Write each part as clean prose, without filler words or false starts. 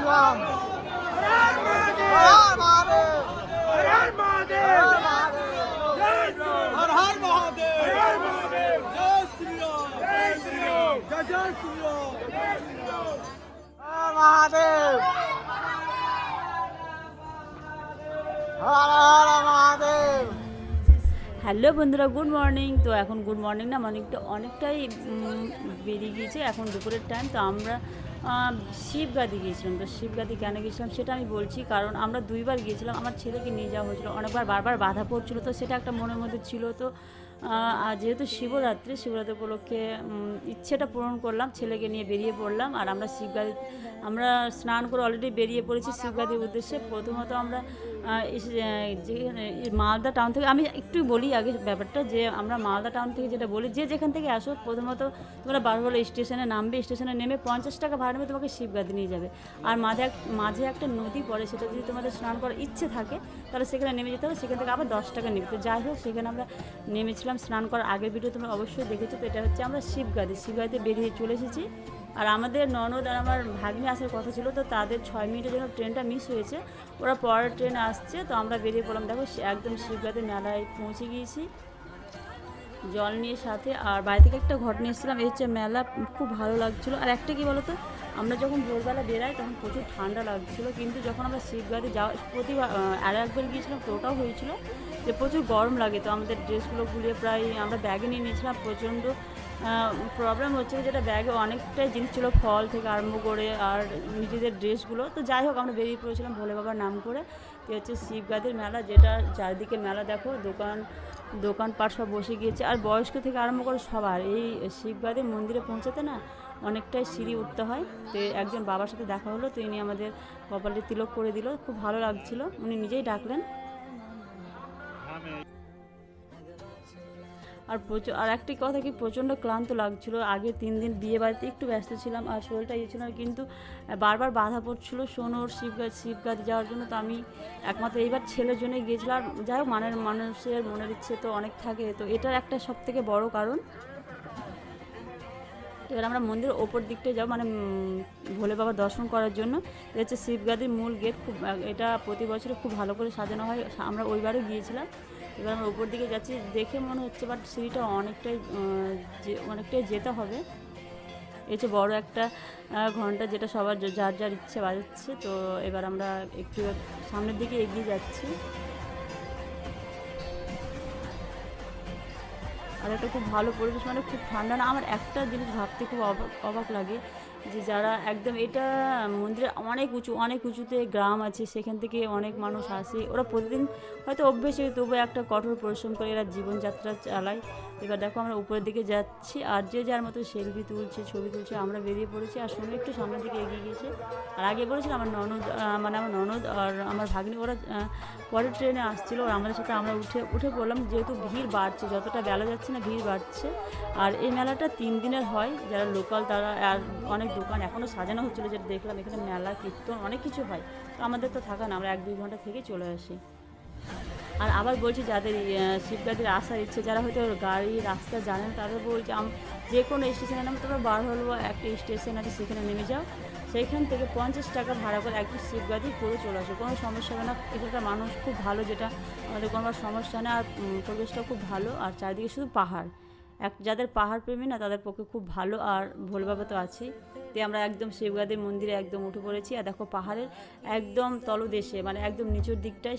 রাম। হর মহাদেব, হর মহাদেব, হর হর মহাদেব, হর মহাদেব, জয় শ্রী রাম, জয় শ্রী রাম, জয় জয় শ্রী রাম, জয় শ্রী রাম, হর Mahadev, Har Har Mahadev. Hello বন্ধুরা, good morning. তো এখন গুড মর্নিং না, মর্নিংটা অনেকটাই বেরিয়ে গিয়েছে, এখন দুপুরের টাইম। তো আমরা শিবগাদি গিয়েছিলাম। তো শিবগাদি কেন গিয়েছিলাম সেটা আমি বলছি, কারণ আমরা দুইবার গিয়েছিলাম। আমার ছেলেকে নিয়ে যাওয়া হয়েছিল, অনেকবার বারবার বাধা পড়ছিল, তো সেটা একটা মনের মধ্যে ছিল। তো আর যেহেতু শিবরাত্রি উপলক্ষে ইচ্ছেটা পূরণ করলাম, ছেলেকে নিয়ে বেরিয়ে পড়লাম। আর আমরা আমরা স্নান করে অলরেডি বেরিয়ে পড়েছি শিবগাদির উদ্দেশ্যে। প্রথমত আমরা যে মালদা টাউন থেকে, আমি একটু বলি আগে ব্যাপারটা, যে আমরা মালদা টাউন থেকে যেটা বলি, যে যেখান থেকে আসো, প্রথমত তোমরা বারোহলা স্টেশনে নামবে, স্টেশনে নেমে 50 টাকা ভাড়া নেবে, তোমাকে শিবগাদি নিয়ে যাবে। আর মাঝে একটা নদী পড়ে, সেটা যদি তোমাদের স্নান করার ইচ্ছে থাকে তাহলে সেখানে নেমে যেতে হবে, সেখান থেকে আবার 10 টাকা নেবে। তো যাই হোক, সেখানে আমরা নেমেছিলাম স্নান করার আগের ভিডিও তোমরা অবশ্যই দেখেছো। তো এটা হচ্ছে আমরা শিবগাদিতে বেরিয়ে চলে এসেছি। আর আমাদের ননদ আর আমার ভাগ্নি আসার কথা ছিল, তো তাদের 6 মিনিটের জন্য ট্রেনটা মিস হয়েছে, ওরা পরের ট্রেন আসছে। তো আমরা বেরিয়ে পড়লাম। দেখো একদম শিবগাদি মেলায় পৌঁছে গিয়েছি জল নিয়ে সাথে। আর বাড়ি থেকে একটা ঘটনা এসেছিলাম, এই হচ্ছে মেলা, খুব ভালো লাগছিলো। আর একটা কী বলো তো, আমরা যখন ভোরবেলা বেরাই তখন প্রচুর ঠান্ডা লাগছিলো, কিন্তু যখন আমরা শিবগাদি প্রতিবার আর একবার গিয়েছিলাম, তো ওটাও হয়েছিল যে প্রচুর গরম লাগে। তো আমাদের ড্রেসগুলো গুলিয়ে প্রায় আমরা ব্যাগে নিয়ে নিয়েছিলাম। প্রচণ্ড প্রবলেম হচ্ছে, যেটা ব্যাগে অনেকটাই জিনিস ছিল, ফল থেকে আরম্ভ করে আর নিজেদের ড্রেসগুলো। তো যাই হোক, আমরা বেরিয়ে পড়েছিলাম ভোলে বাবার নাম করে। তো হচ্ছে শিবগাদির মেলা, যেটা চারিদিকে মেলা, দেখো দোকানপাট সব বসে গিয়েছে। আর বয়স্ক থেকে আরম্ভ করে সবার এই শিবগাদির মন্দিরে পৌঁছাতে না অনেকটাই সিঁড়ি উঠতে হয়। তো একজন বাবার সাথে দেখা হলো, তো ইনি আমাদের কপালে তিলক করে দিল, খুব ভালো লাগছিল, উনি নিজেই ডাকলেন। আর একটি কথা কি, প্রচণ্ড ক্লান্ত লাগছিল। আগে 3 দিন বিয়ে বাড়িতে একটু ব্যস্ত ছিলাম, আর শরীরটা ছিল, কিন্তু বারবার বাধা পড়ছিল সোনোর শিবগাদি যাওয়ার জন্য। তো আমি একমাত্র এইবার ছেলের জন্যই গিয়েছিলাম। আর যাই হোক, মানুষের মনের ইচ্ছে তো অনেক থাকে, তো এটার একটা সবথেকে বড় কারণ। এবার আমরা মন্দিরের ওপর দিকটায় যাবো, মানে ভোলে বাবা দর্শন করার জন্য। এটা হচ্ছে শিবগাদির মূল গেট, খুব এটা প্রতি বছরে খুব ভালো করে সাজানো হয়, আমরা ওইবারও গিয়েছিলাম। এবার আমরা উপর দিকে যাচ্ছি, দেখে মনে হচ্ছে বাট সিঁড়িটা অনেকটাই যেতে হবে। এই যে বড় একটা ঘন্টা, যেটা সবার যার ইচ্ছে বাজাচ্ছে। তো এবার আমরা একটু সামনের দিকে এগিয়ে যাচ্ছি। আর একটা খুব ভালো পরিবেশ, মানে খুব ঠান্ডা না। আমার একটা জিনিস ভাবতে খুব অবাক লাগে, যে যারা একদম, এটা মন্দিরের অনেক উঁচুতে গ্রাম আছে, সেখান থেকে অনেক মানুষ আসে, ওরা প্রতিদিন হয়তো অভ্যেস, তবুও একটা কঠোর পরিশ্রম করে এরা জীবনযাত্রা চালায়। এবার দেখো আমরা উপরের দিকে যাচ্ছি, আর যে যার মতো সেলফি তুলছে, ছবি তুলছে, আমরা বেরিয়ে পড়েছি। আর শুনে একটু সামনের দিকে এগিয়ে গিয়েছে। আর আগে বলেছিল আমার ননদ আর আমার ভাগ্নি, ওরা পরের ট্রেনে আসছিলো, আর আমাদের সাথে আমরা উঠে পড়লাম। যেহেতু ভিড় বাড়ছে, যতটা বেলা যাচ্ছে না ভিড় বাড়ছে। আর এই মেলাটা 3 দিনের হয়, যারা লোকাল তারা, আর অনেক দোকান এখনও সাজানো হচ্ছিলো, যেটা দেখলাম। এখানে মেলা, কীর্তন, অনেক কিছু হয়। তো আমাদের তো থাকা না, আমরা 1-2 ঘন্টা থেকে চলে আসি। আর আবার বলছি, যাদের শিবগাদির আসার ইচ্ছে, যারা হয়তো গাড়ি রাস্তা জানেন, তাদের বলছি যে কোনো স্টেশনে নামে, তোমরা বারহলুয়া একটা স্টেশন আছে, সেখানে নেমে যাও। সেইখান থেকে 50 টাকা ভাড়া করে একটু শিবগাদি করে চলে আসো, কোনো সমস্যা হবে না। এখানকার মানুষ খুব ভালো, যেটা আমাদের কোনো সমস্যা নেই। আর পরিবেশটা খুব ভালো, আর চারিদিকে শুধু পাহাড়। যাদের পাহাড় প্রেমী না, তাদের পক্ষে খুব ভালো। আর ভোলে বাবা তো আছেই। তো আমরা একদম শিবগাদির মন্দিরে একদম উঠে পড়েছি। আর দেখো পাহাড়ের একদম তলদেশে, মানে একদম নিচের দিকটায়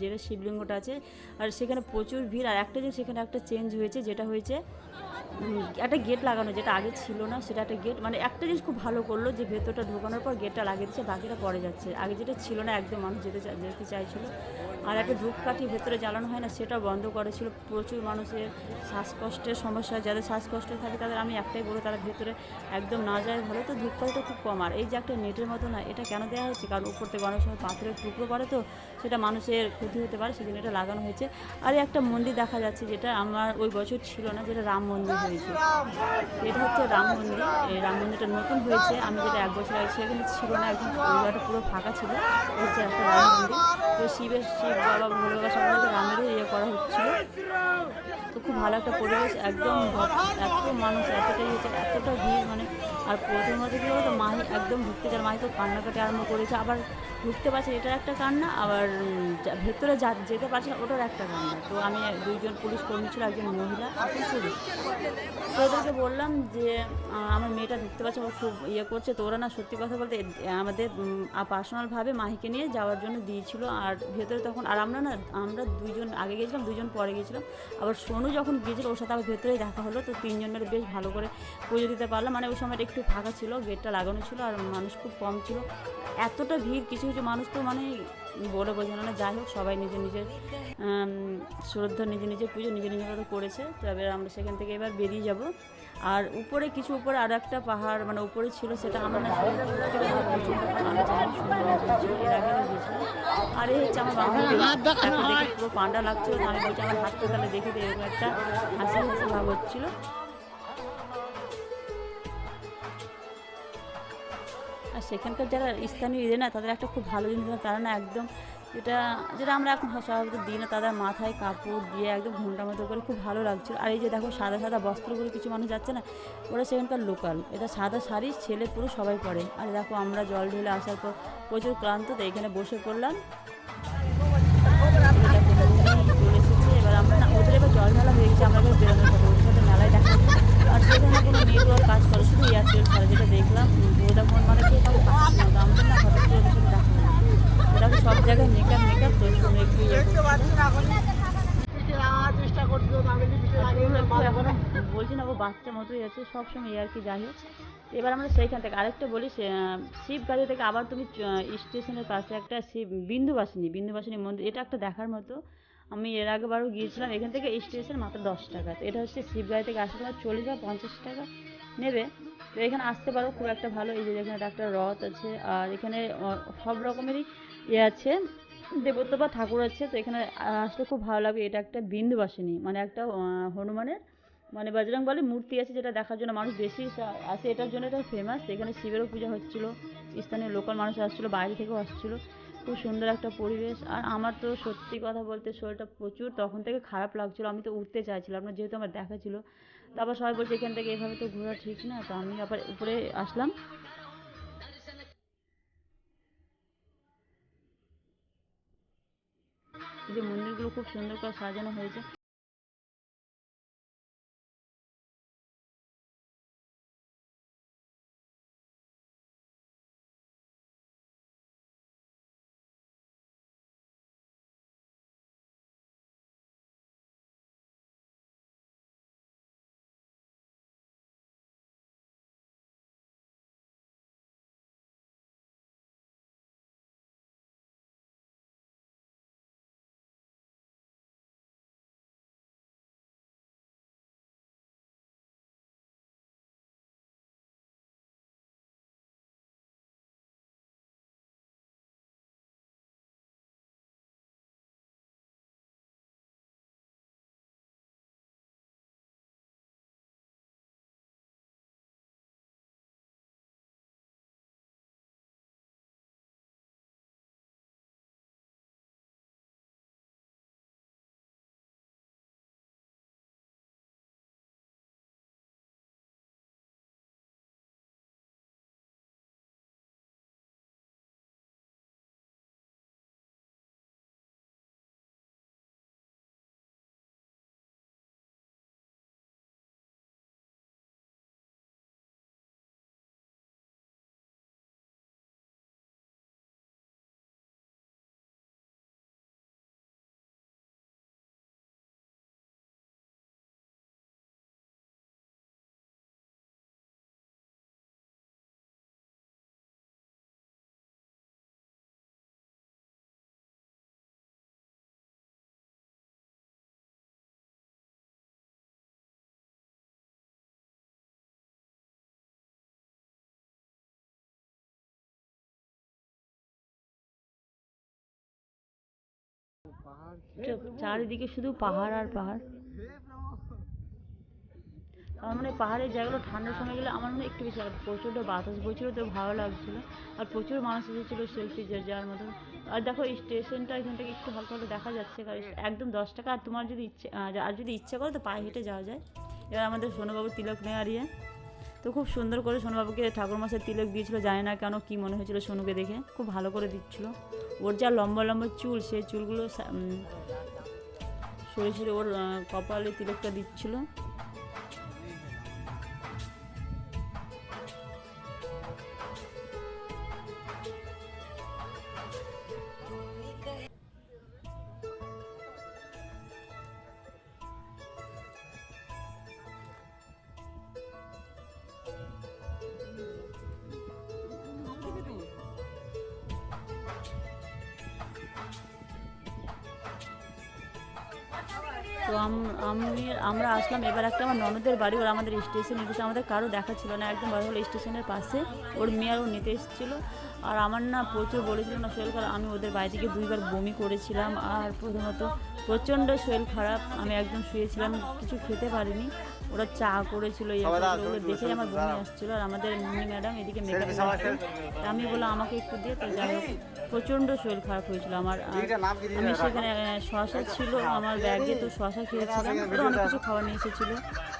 যেটা শিবলিঙ্গটা আছে, আর সেখানে প্রচুর ভিড়। আর একটা যে সেখানে একটা চেঞ্জ হয়েছে, যেটা হয়েছে একটা গেট লাগানো, যেটা আগে ছিল না, সেটা একটা গেট, মানে একটা জিনিস খুব ভালো করলো, যে ভেতরটা ঢোকানোর পর গেটটা লাগিয়ে দিচ্ছে, বাকিটা পরে যাচ্ছে। আগে যেটা ছিল না, একদম মানুষ যেতে চাইছিলো। আর একটা ধূপকাঠি ভেতরে জ্বালানো হয় না, সেটা বন্ধ করেছিল। প্রচুর মানুষের শ্বাসকষ্টের সমস্যা, যাদের শ্বাসকষ্ট থাকে তাদের আমি একটাই বলবো, তারা ভেতরে একদম না যায় ভালো। তো ধূপকাঠিটা খুব কম। আর এই যে একটা নেটের মতো না, এটা কেন দেওয়া হচ্ছে, কারণ উপর থেকে অনেক সময় পাথরের টুকরো পড়ে, তো সেটা মানুষের ক্ষতি হতে পারে, সেদিন এটা লাগানো হয়েছে। আর একটা মন্দির দেখা যাচ্ছে, যেটা আমার ওই বছর ছিল না, যেটা রাম মন্দির হয়েছে। এটা হচ্ছে রাম মন্দির। এই রাম মন্দিরটা নতুন হয়েছে, আমি যেটা 1 বছর আগে সেখানে ছিল না, একদম পরিবারটা পুরো ফাঁকা ছিল। হচ্ছে একটা রাম মন্দির। তো শিব বাবা ভোলে বাবা সবাই রামেরও করা হচ্ছিল। তো খুব ভালো একটা পরিবেশ, একদম এত মানুষ, এতটাই হচ্ছে, এতটা ভিড়, মানে আর প্রথমত কী বলতো, মাহি একদম ঢুকতে চায়, মাহি তো কান্নাকাটি আরম্ভ করেছে, আবার ঢুকতে পারছে এটার একটা কান্না, আবার ভেতরে যেতে পারছে না ওটার একটা কান্না। তো আমি দুইজন পুলিশ কর্মী ছিল, একজন মহিলা একজন পুরুষ, তো ওদেরকে বললাম যে আমার মেয়েটা ঢুকতে পারছে, ও খুব ইয়ে করছে। তো ওরা না সত্যি কথা বলতে আমাদের পার্সোনালভাবে মাহিকে নিয়ে যাওয়ার জন্য দিয়েছিল। আর ভেতরে তখন আর আমরা দুইজন আগে গিয়েছিলাম, দুইজন পরে গিয়েছিলাম। আবার সোনু যখন গিয়েছিল ওর সাথে আবার ভেতরেই দেখা হলো। তো তিনজনের বেশ ভালো করে পুজো দিতে পারলাম। মানে ওই সময়টা একটু ফাঁকা ছিল, গেটটা লাগানো ছিল, আর মানুষ খুব কম ছিল। এতটা ভিড়, কিছু কিছু মানুষ তো মানে বলে বোঝানো না। যাই হোক, সবাই নিজের নিজের শ্রদ্ধা, নিজের নিজের পুজো নিজের নিজের মতো করেছে। তো এবার আমরা সেখান থেকে এবার বেরিয়ে যাব। আর উপরে কিছু উপরে আরও একটা পাহাড় মানে উপরে ছিল, সেটা আমার না আমি জানি সুন্দর হয়েছিল, এর আগে গিয়েছিলাম। আর এই হচ্ছে আমার বান্ধবী, দেখে পুরো পান্ডা লাগছিল। আমি বলছি আমার হাতটা তাহলে দেখে দিই, এরকম একটা হাসি হাসি ভাব হচ্ছিলো। আর সেখানকার যারা স্থানীয় না, তাদের একটা খুব ভালো জিনিস, তারা না একদম যেটা আমরা এখন সাধারণত দিই না, তাদের মাথায় কাপড় দিয়ে একদম ঘন্টা মতো করে খুব ভালো লাগছিল। আর এই যে দেখো সাদা সাদা বস্ত্র করে কিছু মানুষ যাচ্ছে না, ওরা সেখানকার লোকাল। এটা সাদা শাড়ি ছেলে পুরো সবাই পরে। আর দেখো আমরা জল ঢেলে আসার পর প্রচুর ক্লান্ত, তো এখানে বসে পড়লাম। চলে এসেছে এবার আমরা না, ওদের এবার জল ঢালা হয়ে গেছে, আমরা এবার বেরোনোর সাথে ওদের সাথে মেলায় দেখা যাচ্ছে। আর সেখানে কোনো নেটওয়ার্ক কাজ করে, শুধু এয়ারটেল ছাড়া, যেটা দেখলাম ভোডাফোন মানে কেউ কাউ পাচ্ছি না। তো আমাদের না হঠাৎ করে ওদের সাথে দেখা হলো। ওটা সব জায়গায় মেকআপ তো শুনে একটু বলছি না, ও বাচ্চা মতোই আছে, সবসময় আর কি। যাই হোক, এবার আমরা সেইখান থেকে আরেকটা বলি, শিবগাড়ি থেকে আবার তুমি স্টেশনের পাশে একটা বিন্দুবাসিনী মন্দির, এটা একটা দেখার মতো। আমি এর আগেবারও গিয়েছিলাম। এখান থেকে স্টেশন মাত্র 10 টাকা। তো এটা হচ্ছে শিবগাড়ি থেকে আসতে তোমার 40 বা 50 টাকা নেবে। তো এখানে আসতে পারো, খুব একটা ভালো। এই যে এখানে একটা রথ আছে, আর এখানে সব রকমেরই আছে, দেবতা বা ঠাকুর আছে। তো এখানে আসলে খুব ভালো লাগবে। এটা একটা বিন্দুবাসিনী মানে একটা হনুমানের মানে বজরংবলী মূর্তি আছে, যেটা দেখার জন্য মানুষ বেশি আসে। এটার জন্য এটা ফেমাস। এখানে শিবেরও পূজা হচ্ছিলো, স্থানীয় লোকাল মানুষ আসছিলো, বাইরে থেকেও আসছিলো। খুব সুন্দর একটা পরিবেশ। আর আমার তো সত্যি কথা বলতে শরীরটা প্রচুর তখন থেকে খারাপ লাগছিলো, আমি তো উঠতে চাইছিলাম না, যেহেতু আমার দেখা ছিল। তারপর সবাই বলছে এখান থেকে এভাবে তো ঘোরা ঠিক না, তো আমি আবার উপরে আসলাম। যে মন্দিরগুলো খুব সুন্দর করে সাজানো হয়েছে। চারিদিকে শুধু পাহাড় আর পাহাড়। আমার মনে হয় পাহাড়ের জায়গাগুলো ঠান্ডার সময় গেলে আমার মনে হয় একটু বেশি ভালো। প্রচণ্ড বাতাস বইছিল, তো ভালো লাগছিলো। আর প্রচুর মানুষ এসেছিলো সেলফি যাওয়ার মতো। আর দেখো এই স্টেশনটা এখান থেকে একটু হালকা হালকা দেখা যাচ্ছে, কারণ একদম 10 টাকা। আর তোমার যদি ইচ্ছে আর যদি ইচ্ছা করো তো পায়ে হেঁটে যাওয়া যায়। এবার আমাদের সোনুবাবু তিলক নেওয়ার ইয়ে, তো তো খুব সুন্দর করে সোনুবাবুকে ঠাকুরমশাই তিলক দিয়েছিল, জানি না কেন কী মনে হয়েছিল সোনুকে দেখে, খুব ভালো করে দিচ্ছিল। ওর যা লম্বা লম্বা চুল, সেই চুলগুলো সরে সরে ওর কপালে তিলকটা দিচ্ছিল। তো আমরা আসলাম এবার একটা আমার ননদের বাড়ি, ওরা আমাদের স্টেশন এসেছে, আমাদের কারো দেখা ছিল না, একদম বড়হল স্টেশনের পাশে ওর মেয়ে আর ও নিতে এসেছিলো। আর আমার না প্রচুর বলেছিল না শরীর খারাপ, আমি ওদের বাড়ি থেকে 2বার বমি করেছিলাম। আর প্রথমত প্রচণ্ড শরীর খারাপ, আমি একদম শুয়েছিলাম, কিছু খেতে পারিনি। ওরা চা করেছিল, ওগুলো দেখে আমার বমি আসছিলো। আর আমাদের মুন্নি ম্যাডাম এদিকে মেকআপ করছে, আমি বললাম আমাকে একটু দিয়ে, তো যাই হোক প্রচণ্ড শরীর খারাপ হয়েছিল আমার। আমি সেখানে শশা ছিল আমার ব্যাগে, তো শশা খেয়েছিলাম, ওরা অনেক কিছু খাওয়া নিয়ে এসেছিলো।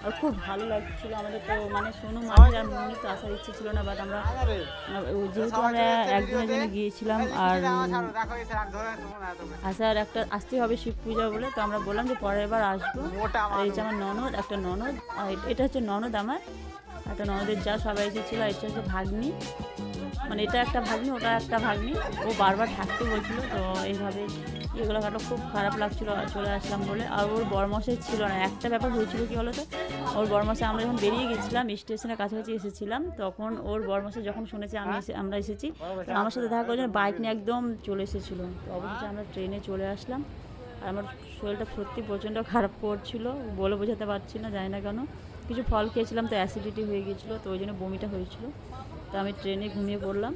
আর খুব ভালো লাগছিলো আমাদের। তো মানে সোনু মাহির আর মুন্নি তো আসার ইচ্ছে ছিল না, বাট আমরা যেহেতু আমরা একদিনের জন্য গিয়েছিলাম আর আসতে হবে শিব পূজা বলে, তো আমরা বললাম যে পরের বার আসবো। আর এই যে আমার ননদ, একটা ননদ, আর এটা হচ্ছে ননদ আমার, একটা ননদের যা সবাই এসেছিলো। এটা হচ্ছে ভাগ্নি, মানে এটা একটা ভাগ্নি, ওটা একটা ভাগ্নি, ও বারবার থাকতে বলছিল। তো এইভাবে এগুলো কাটো খুব খারাপ লাগছিলো চলে আসলাম বলে। আর ওর বরমশাই ছিল না, একটা ব্যাপার হয়েছিল কি বলো তো, ওর বরমশাই আমরা যখন বেরিয়ে গেছিলাম স্টেশনের কাছাকাছি এসেছিলাম, তখন ওর বরমশাই যখন শুনেছে আমরা এসেছি, আমার সাথে দেখা করে বাইক নিয়ে একদম চলে এসেছিলো। তো অবশ্যই আমরা ট্রেনে চলে আসলাম। আর আমার শরীরটা সত্যি প্রচণ্ড খারাপ করছিল, বলে বোঝাতে পারছি না, জানি না কেন। কিছু ফল খেয়েছিলাম তো অ্যাসিডিটি হয়ে গিয়েছিলো, তো ওই জন্য বমিটা হয়েছিল। তো আমি ট্রেনে ঘুমিয়ে পড়লাম।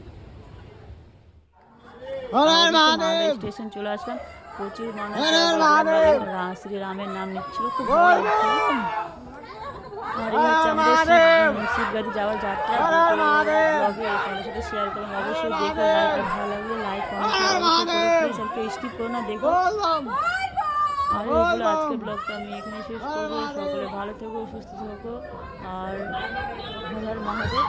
স্টেশন চলে আসলাম, প্রচুর মানুষ শ্রীরামের নাম নিচ্ছিল, খুব ভালো লাগছিল। আর এই হচ্ছে আমাদের শিবগাড়ি যাওয়ার যাত্রা, ব্লগে তোমাদের সাথে শেয়ার করুন। অবশ্যই দেখো, ভালো লাগলে লাইক কমেন্ট প্লিজ, আর কেউ স্কিপ করো না, দেখো। আর এইগুলো আজকের ব্লগটা আমি এখানে শেষ করবো। সকলে ভালো থেকো, সুস্থ থেকো, আর হর হর মহাদেব।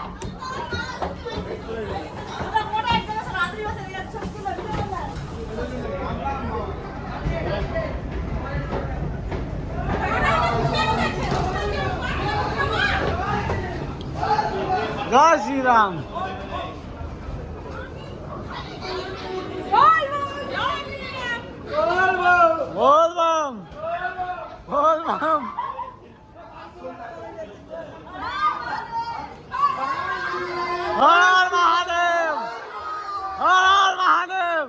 জয় শ্রীরাম। বলবাম বলবাম। হর মহাদেব, হর মহাদেব।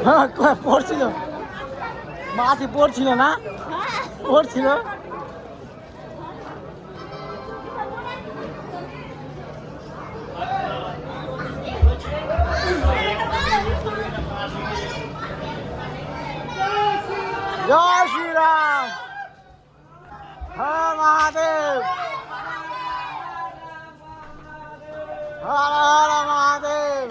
হ্যাঁ পড়ছিল, মাছি পড়ছিল না, পড়ছিল। জয় শ্রীরাম, হর মহাদেব, হর হর মহাদেব।